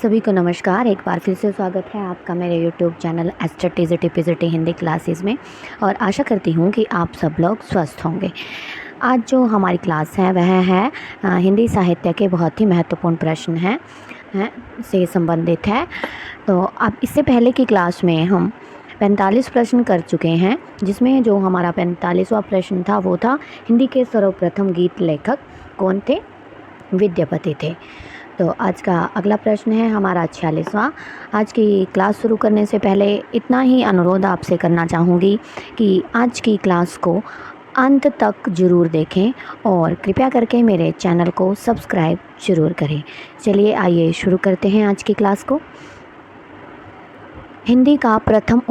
सभी को नमस्कार। एक बार फिर से स्वागत है आपका मेरे YouTube channel Aster TGT PGT Hindi classes में और आशा करती हूँ कि आप सब लोग स्वस्थ होंगे। आज जो हमारी क्लास है वह है हिंदी साहित्य के बहुत ही महत्वपूर्ण प्रश्न हैं से संबंधित है। तो अब इससे पहले की क्लास में हम 45 प्रश्न कर चुके हैं, जिसमें जो हमारा 45वां प्रश्न था वो था हिंदी के सर्वप्रथम गीत लेखक कौन थे? विद्यापति थे। तो आज का अगला प्रश्न है हमारा 46वां। आज की क्लास शुरू करने से पहले इतना ही अनुरोध आपसे करना चाहूँगी कि आज की क्लास को अंत तक ज़रूर देखें और कृपया करके मेरे चैनल को सब्सक्राइब ज़रूर करें। चलिए आइए शुरू करते हैं आज की क्लास को। हिंदी का प्रथम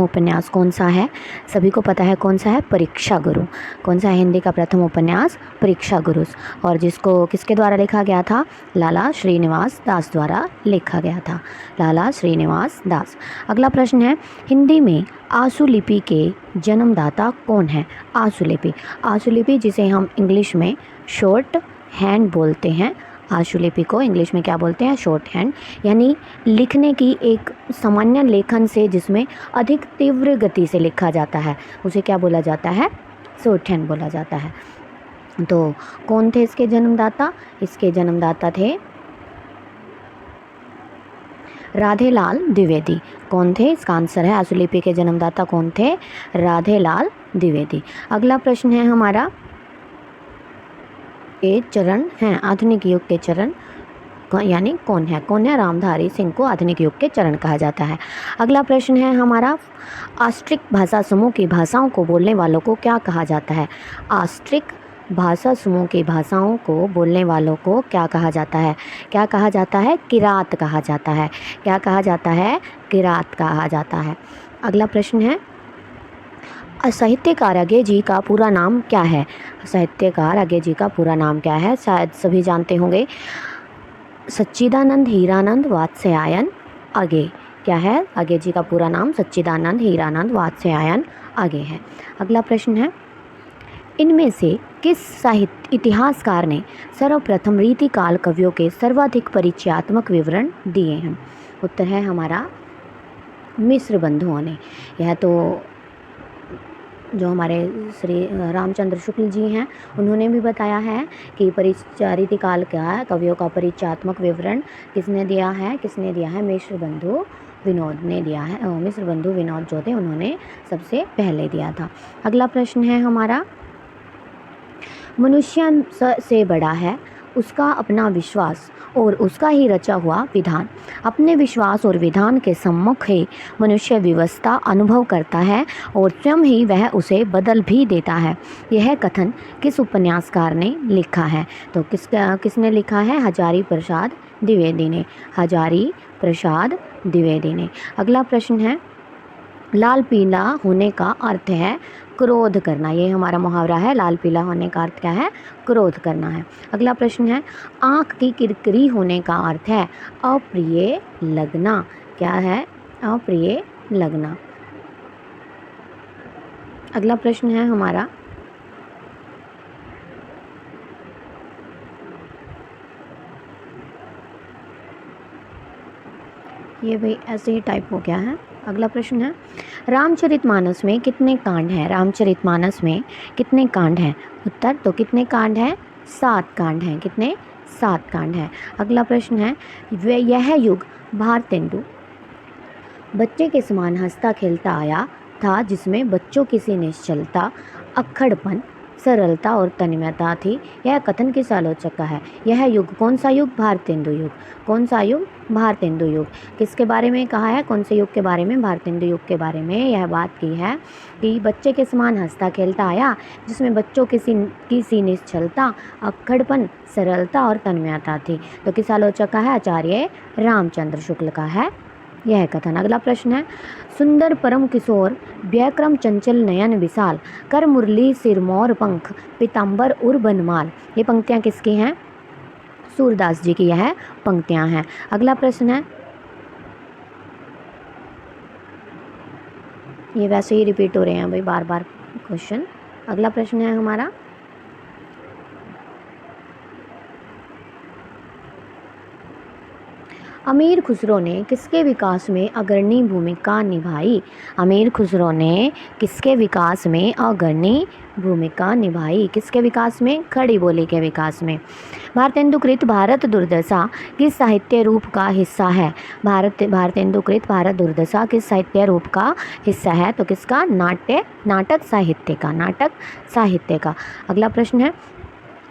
उपन्यास कौन सा है? सभी को पता है कौन सा है? परीक्षा गुरु। कौन सा है हिंदी का प्रथम उपन्यास? परीक्षा गुरु। और जिसको किसके द्वारा लिखा गया था? लाला श्रीनिवास दास द्वारा लिखा गया था। लाला श्रीनिवास दास। अगला प्रश्न है हिंदी में आशुलिपि के जन्मदाता कौन है? आशुलिपि जिसे हम इंग्लिश में शॉर्ट हैंड बोलते हैं। आशुलिपि को इंग्लिश में क्या बोलते हैं? शॉर्ट हैंड, यानी लिखने की एक सामान्य लेखन से जिसमें अधिक तीव्र गति से लिखा जाता है उसे क्या बोला जाता है? शॉर्ट हैंड बोला जाता है। तो कौन थे इसके जन्मदाता? इसके जन्मदाता थे राधेलाल द्विवेदी। कौन थे? इसका आंसर है आशुलिपि के जन्मदाता कौन थे? राधेलाल द्विवेदी। अगला प्रश्न है हमारा के चरण हैं आधुनिक युग के चरण यानी कौन है? रामधारी सिंह को आधुनिक युग के चरण कहा जाता है। अगला प्रश्न है हमारा आस्ट्रिक भाषा समूह की भाषाओं को बोलने वालों को क्या कहा जाता है? आस्ट्रिक भाषा समूह की भाषाओं को बोलने वालों को क्या कहा जाता है? क्या कहा जाता है? किरात कहा जाता है। क्या कहा जाता है? किरात कहा जाता है। अगला प्रश्न है साहित्यकार अज्ञे जी का पूरा नाम क्या है? साहित्यकार अज्ञे जी का पूरा नाम क्या है? शायद सभी जानते होंगे। सच्चिदानंद हीरानंद वात्स्यायन अज्ञे। क्या है? अज्ञे जी का पूरा नाम सच्चिदानंद हीरानंद वात्स्यायन अज्ञे है। अगला प्रश्न है इनमें से किस साहित्य इतिहासकार ने सर्वप्रथम रीतिकाल कवियों के सर्वाधिक परिचयात्मक विवरण दिए हैं? उत्तर है हमारा मिश्र बंधुओं ने। यह तो जो हमारे श्री रामचंद्र शुक्ल जी हैं उन्होंने भी बताया है कि रीतिकाल क्या है, कवियों का परिचयात्मक विवरण किसने दिया है? मिश्र बंधु विनोद ने दिया है। मिश्र बंधु विनोद जो थे उन्होंने सबसे पहले दिया था। अगला प्रश्न है हमारा मनुष्य से बड़ा है उसका अपना विश्वास और उसका ही रचा हुआ विधान। अपने विश्वास और विधान के सम्मुख ही मनुष्य व्यवस्था अनुभव करता है और स्वयं ही वह उसे बदल भी देता है। यह कथन किस उपन्यासकार ने लिखा है? तो किसने लिखा है? हजारी प्रसाद द्विवेदी ने। हजारी प्रसाद द्विवेदी ने। अगला प्रश्न है लाल पीला होने का अर्थ है क्रोध करना। ये हमारा मुहावरा है। लाल पीला होने का अर्थ क्या है? क्रोध करना है। अगला प्रश्न है आँख की किरकिरी होने का अर्थ है अप्रिय लगना। क्या है? अप्रिय लगना। अगला प्रश्न है हमारा ये भाई ऐसे ही टाइप हो गया है। अगला प्रश्न है रामचरितमानस में कितने कांड हैं? रामचरितमानस में कितने कांड हैं? उत्तर तो कितने कांड हैं? 7 कांड हैं। कितने? 7 कांड हैं। अगला प्रश्न है यह युग भारतेंदु बच्चे के समान हंसता खेलता आया था जिसमें बच्चों की सी निश्चलता अक्खड़पन सरलता और तन्मयता थी। यह कथन किस आलोचक का है? यह युग कौन सा युग? भारतेंदु युग। कौन सा युग? भारतेंदु युग। किसके बारे में कहा है? कौन से युग के बारे में? भारतेंदु युग के बारे में यह बात की है कि बच्चे के समान हंसता खेलता आया जिसमें बच्चों की सी निश्चलता अक्खड़पन सरलता और तन्मयता थी। तो किस आलोचक का है? आचार्य रामचंद्र शुक्ल का है यह कथन। अगला प्रश्न है सुंदर परम किशोर व्यक्रम चंचल नयन विशाल कर मुरली सिरमौर पंख पीताम्बर उर बनमाल। ये पंक्तियाँ किसकी हैं? सूरदास जी की यह पंक्तियाँ हैं। अगला प्रश्न है ये वैसे ही रिपीट हो रहे हैं भाई बार बार क्वेश्चन। अगला प्रश्न है हमारा अमीर खुसरो ने किसके विकास में अग्रणी भूमिका निभाई? अमीर खुसरो ने किसके विकास में अग्रणी भूमिका निभाई? किसके विकास में? खड़ी बोली के विकास में। भारतेंदुकृत भारत दुर्दशा किस साहित्य रूप का हिस्सा है? भारतेंदुकृत भारत दुर्दशा किस साहित्य रूप का हिस्सा है? तो किसका? नाटक साहित्य का। नाटक साहित्य का। अगला प्रश्न है,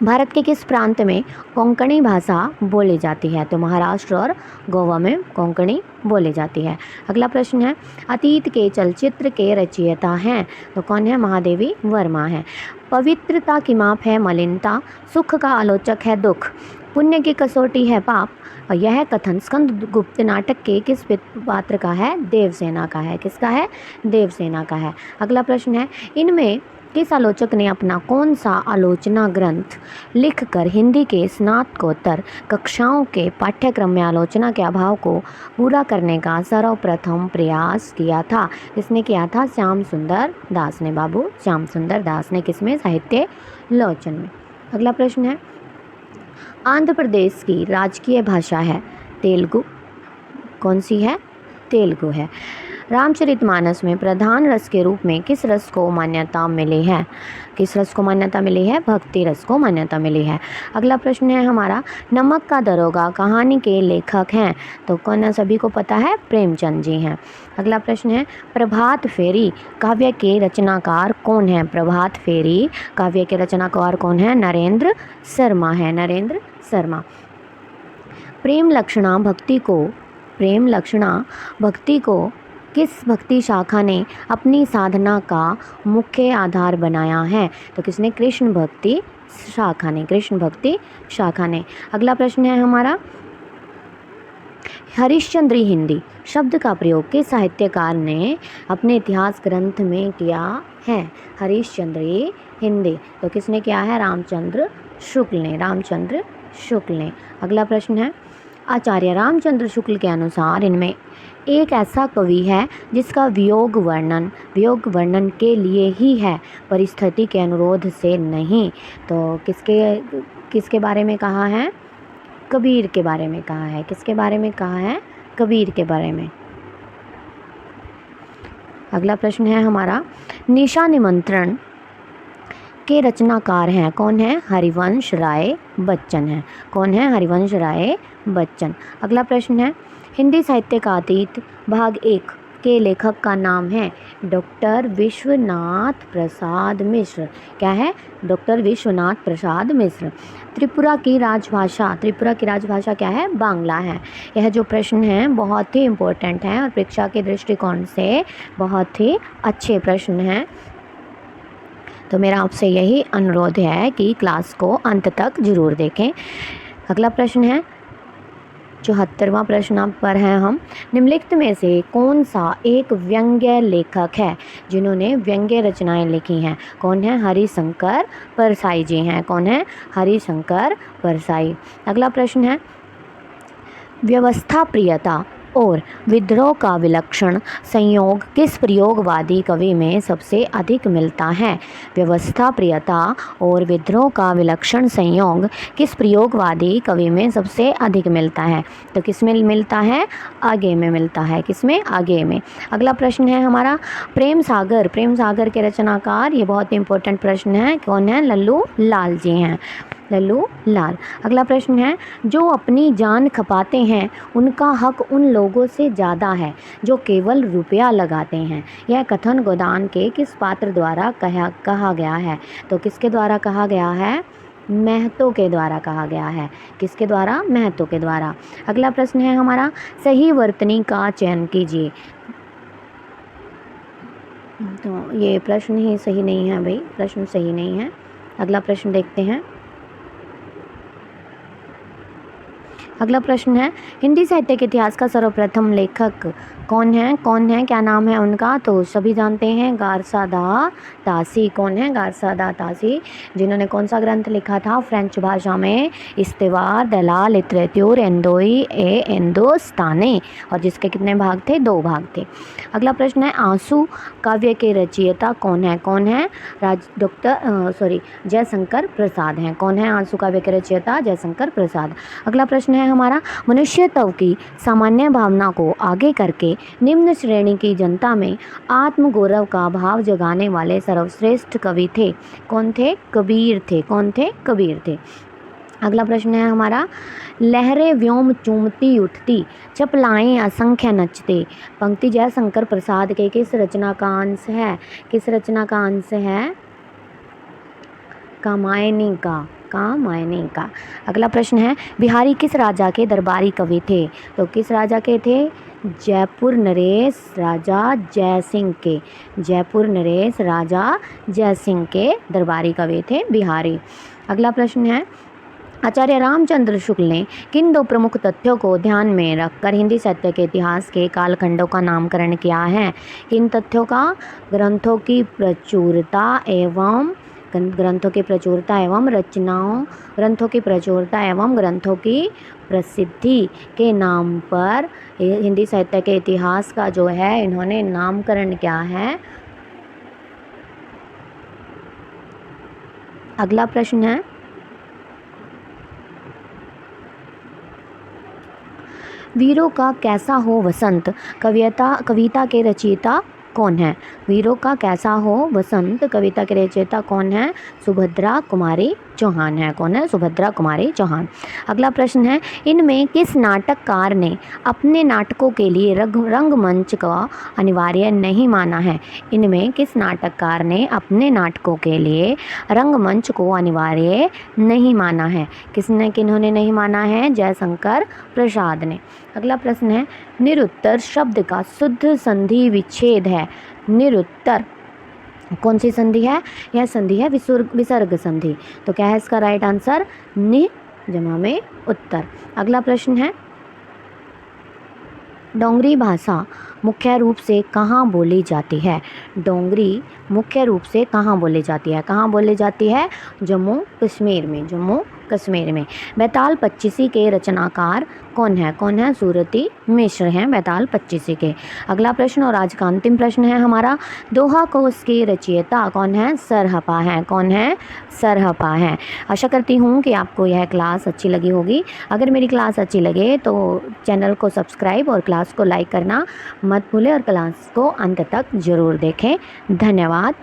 भारत के किस प्रांत में कोंकणी भाषा बोली जाती है? तो महाराष्ट्र और गोवा में कोंकणी बोली जाती है। अगला प्रश्न है, अतीत के चलचित्र के रचयिता हैं? तो कौन है? महादेवी वर्मा है। पवित्रता की माप है मलिनता, सुख का आलोचक है दुख, पुण्य की कसौटी है पाप, और यह कथन स्कंदगुप्त नाटक के किस पात्र का है? देवसेना का है। किसका है? देवसेना का है। अगला प्रश्न है, इनमें किस आलोचक ने अपना कौन सा आलोचना ग्रंथ लिखकर हिंदी के स्नातकोत्तर कक्षाओं के पाठ्यक्रम में आलोचना के अभाव को पूरा करने का सर्वप्रथम प्रयास किया था? किसने किया था? श्याम सुंदर दास ने। बाबू श्याम सुंदर दास ने। किसमें? साहित्य लोचन में। अगला प्रश्न है, आंध्र प्रदेश की राजकीय भाषा है तेलुगु। कौन सी है? तेलुगु है। रामचरितमानस में प्रधान रस के रूप में किस रस को मान्यता मिली है? किस रस को मान्यता मिली है? भक्ति रस को मान्यता मिली है। अगला प्रश्न है हमारा, नमक का दरोगा कहानी के लेखक हैं? तो कौन है? सभी को पता है, प्रेमचंद जी हैं। अगला प्रश्न है, प्रभात फेरी काव्य के रचनाकार कौन है? प्रभात फेरी काव्य के रचनाकार कौन है? नरेंद्र शर्मा है। नरेंद्र शर्मा। प्रेम लक्षणा भक्ति को किस भक्ति शाखा ने अपनी साधना का मुख्य आधार बनाया है? तो किसने? कृष्ण भक्ति शाखा ने। कृष्ण भक्ति शाखा ने। अगला प्रश्न है हमारा, हरिश्चंद्री हिंदी शब्द का प्रयोग किस साहित्यकार ने अपने इतिहास ग्रंथ में किया है? हरिश्चंद्री हिंदी तो किसने किया है? रामचंद्र शुक्ल ने। रामचंद्र शुक्ल ने। अगला प्रश्न है, आचार्य रामचंद्र शुक्ल के अनुसार इनमें एक ऐसा कवि है जिसका वियोग वर्णन के लिए ही है, परिस्थिति के अनुरोध से नहीं। तो किसके बारे में कहा है? कबीर के बारे में कहा है। किसके बारे में कहा है? कबीर के बारे में। अगला प्रश्न है हमारा, निशा निमंत्रण के रचनाकार हैं? कौन है? हरिवंश राय बच्चन है। कौन है? हरिवंश राय बच्चन। अगला प्रश्न है, हिंदी साहित्य का अतीत भाग 1 के लेखक का नाम है? डॉक्टर विश्वनाथ प्रसाद मिश्र। क्या है? डॉक्टर विश्वनाथ प्रसाद मिश्र। त्रिपुरा की राजभाषा क्या है? बांग्ला है। यह जो प्रश्न है बहुत ही इम्पोर्टेंट है और परीक्षा के दृष्टिकोण से बहुत ही अच्छे प्रश्न हैं। तो मेरा आपसे यही अनुरोध है कि क्लास को अंत तक जरूर देखें। अगला प्रश्न है, 74वां प्रश्न पर हैं हम। निम्नलिखित में से कौन सा एक व्यंग्य लेखक है जिन्होंने व्यंग्य रचनाएं लिखी हैं? कौन है? हरिशंकर परसाई जी हैं। कौन है? हरिशंकर परसाई। अगला प्रश्न है, व्यवस्था प्रियता और विद्रोह का विलक्षण संयोग किस प्रयोगवादी कवि में सबसे अधिक मिलता है? व्यवस्था प्रियता और विद्रोह का विलक्षण संयोग किस प्रयोगवादी कवि में सबसे अधिक मिलता है? तो किसमें मिलता है? आगे में मिलता है। किसमें? आगे में। अगला प्रश्न है हमारा, प्रेम सागर के रचनाकार, ये बहुत इंपॉर्टेंट प्रश्न है। कौन है? लल्लू लाल जी हैं। लल्लू लाल। अगला प्रश्न है, जो अपनी जान खपाते हैं उनका हक उन लोगों से ज़्यादा है जो केवल रुपया लगाते हैं। यह कथन गोदान के किस पात्र द्वारा कहा गया है? तो किसके द्वारा कहा गया है? महतो के द्वारा कहा गया है। किसके द्वारा? महतो के द्वारा। अगला प्रश्न है हमारा, सही वर्तनी का चयन कीजिए। तो ये प्रश्न ही सही नहीं है भाई, प्रश्न सही नहीं है। अगला प्रश्न देखते हैं। अगला प्रश्न है, हिंदी साहित्य के इतिहास का सर्वप्रथम लेखक कौन है? क्या नाम है उनका? तो सभी जानते हैं, गारसादा तासी। कौन है? गारसादा तासी, जिन्होंने कौन सा ग्रंथ लिखा था? फ्रेंच भाषा में इस्तेवार de la littérature हिंदुस्तानी, और जिसके कितने भाग थे? 2 भाग थे। अगला प्रश्न है, आंसू काव्य के रचयिता कौन है? जयशंकर प्रसाद हैं। कौन है आंसू काव्य के रचयिता? जयशंकर प्रसाद। अगला प्रश्न है हमारा, मनुष्यत्व की सामान्य भावना को आगे करके निम्न श्रेणी की जनता में आत्मगौरव का भाव जगाने वाले सर्वश्रेष्ठ कवि थे। कौन थे? कबीर थे। कौन थे? कबीर थे। अगला प्रश्न है हमारा, लहरें व्योम चूमती उठती, चपलाएं असंख्य नचते, पंक्ति जयशंकर प्रसाद के किस रचना का अंश है? किस रचना का अंश है? कामायनी का। कामायनी का। अगला प्रश्न है, बिहारी किस राजा के दरबारी कवि थे? तो किस राजा के थे? जयपुर नरेश राजा जयसिंह के। जयपुर नरेश राजा जयसिंह के दरबारी कवि थे बिहारी। अगला प्रश्न है, आचार्य रामचंद्र शुक्ल ने किन दो प्रमुख तथ्यों को ध्यान में रखकर हिंदी साहित्य के इतिहास के कालखंडों का नामकरण किया है? किन तथ्यों का? ग्रंथों की प्रचुरता एवं रचनाओं, ग्रंथों की प्रचुरता एवं ग्रंथों की प्रसिद्धि के नाम पर हिंदी साहित्य के इतिहास का जो है इन्होंने नामकरण किया है। अगला प्रश्न है, वीरों का कैसा हो वसंत कविता के रचयिता कौन है? वीरों का कैसा हो वसंत कविता के रचयिता कौन है? सुभद्रा कुमारी चौहान है। कौन है? सुभद्रा कुमारी चौहान। अगला प्रश्न है, इनमें किस नाटककार ने अपने नाटकों के लिए रंगमंच का अनिवार्य नहीं माना है? इनमें किस नाटककार ने अपने नाटकों के लिए रंगमंच को अनिवार्य नहीं माना है? किन्होंने नहीं माना है? जयशंकर प्रसाद ने। अगला प्रश्न है, निरुत्तर शब्द का शुद्ध संधि विच्छेद है। निरुत्तर कौन सी संधि है? यह संधि है विसर्ग संधि। तो क्या है इसका राइट आंसर? नि जमा में उत्तर। अगला प्रश्न है, डोंगरी भाषा मुख्य रूप से कहाँ बोली जाती है? डोंगरी मुख्य रूप से कहाँ बोली जाती है? कहाँ बोली जाती है? जम्मू कश्मीर में। जम्मू कश्मीर में। बैताल पच्चीसी के रचनाकार कौन है? कौन है? सूरती मिश्र हैं बैताल पच्चीसी के। अगला प्रश्न और आज का अंतिम प्रश्न है हमारा, दोहा कोश के रचयिता कौन है? सरहपा है। कौन है? सरहपा है। आशा करती हूँ कि आपको यह क्लास अच्छी लगी होगी। अगर मेरी क्लास अच्छी लगे तो चैनल को सब्सक्राइब और क्लास को लाइक करना मत भूलें और क्लास को अंत तक ज़रूर देखें। धन्यवाद।